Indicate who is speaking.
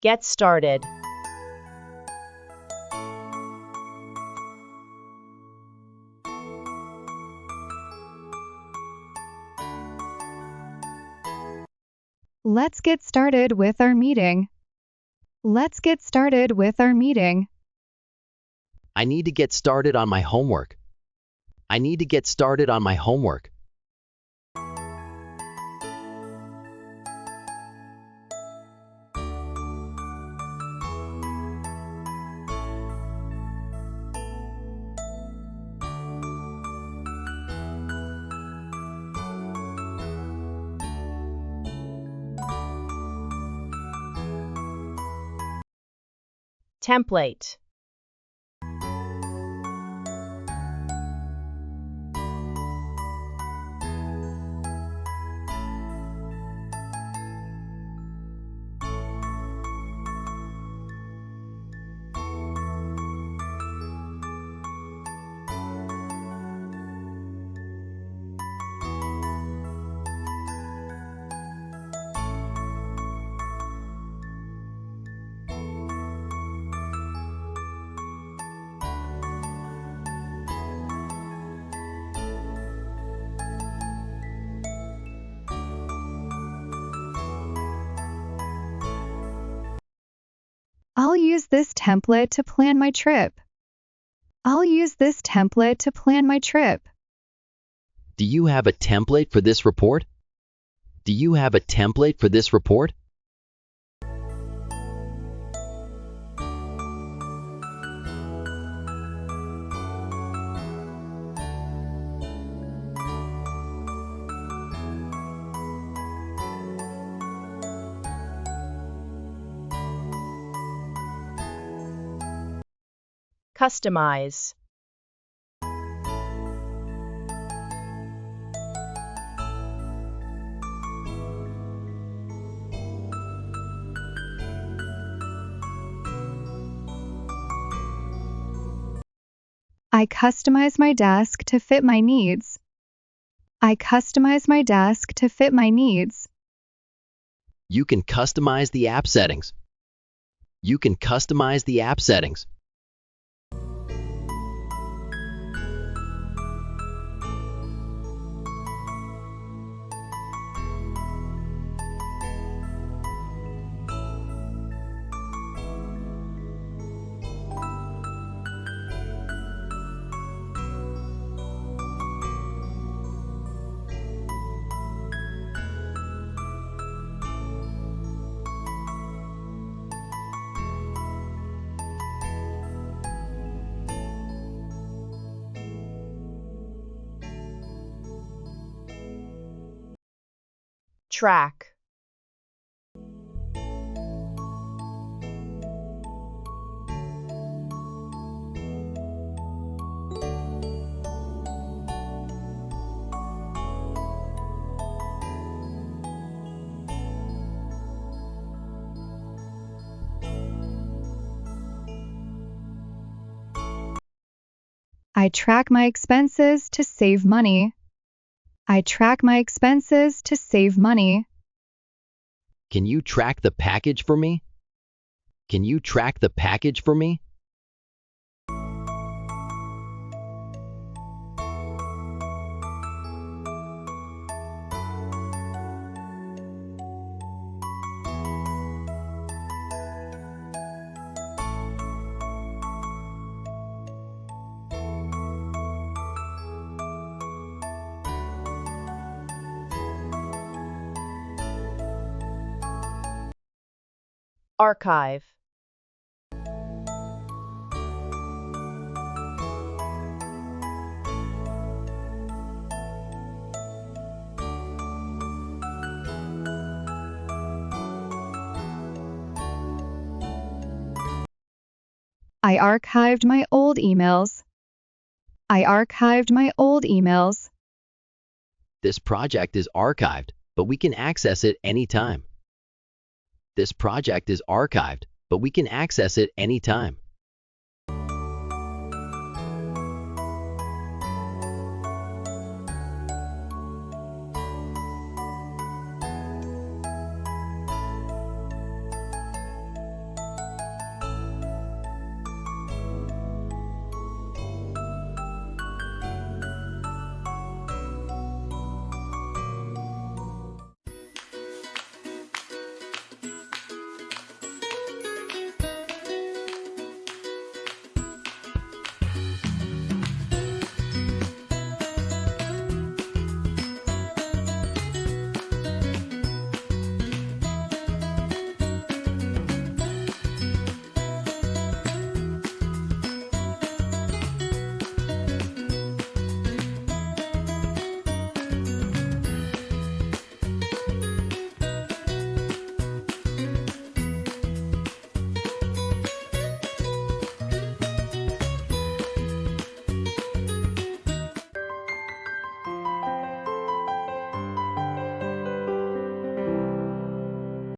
Speaker 1: Get started.
Speaker 2: Let's get started with our meeting. Let's get started with our meeting.
Speaker 3: I need to get started on my homework. I need to get started on my homework.
Speaker 1: Template.
Speaker 2: I'll use this template to plan my trip. I'll use this template to plan my trip.
Speaker 3: Do you have a template for this report? Do you have a template for this report?
Speaker 1: Customize.
Speaker 2: I customize my desk to fit my needs. I customize my desk to fit my needs.
Speaker 3: You can customize the app settings. You can customize the app settings.
Speaker 1: Track.
Speaker 2: I track my expenses to save money. I track my expenses to save money.
Speaker 3: Can you track the package for me? Can you track the package for me?
Speaker 1: Archive.
Speaker 2: I archived my old emails. I archived my old emails.
Speaker 3: This project is archived, but we can access it anytime. This project is archived, but we can access it anytime.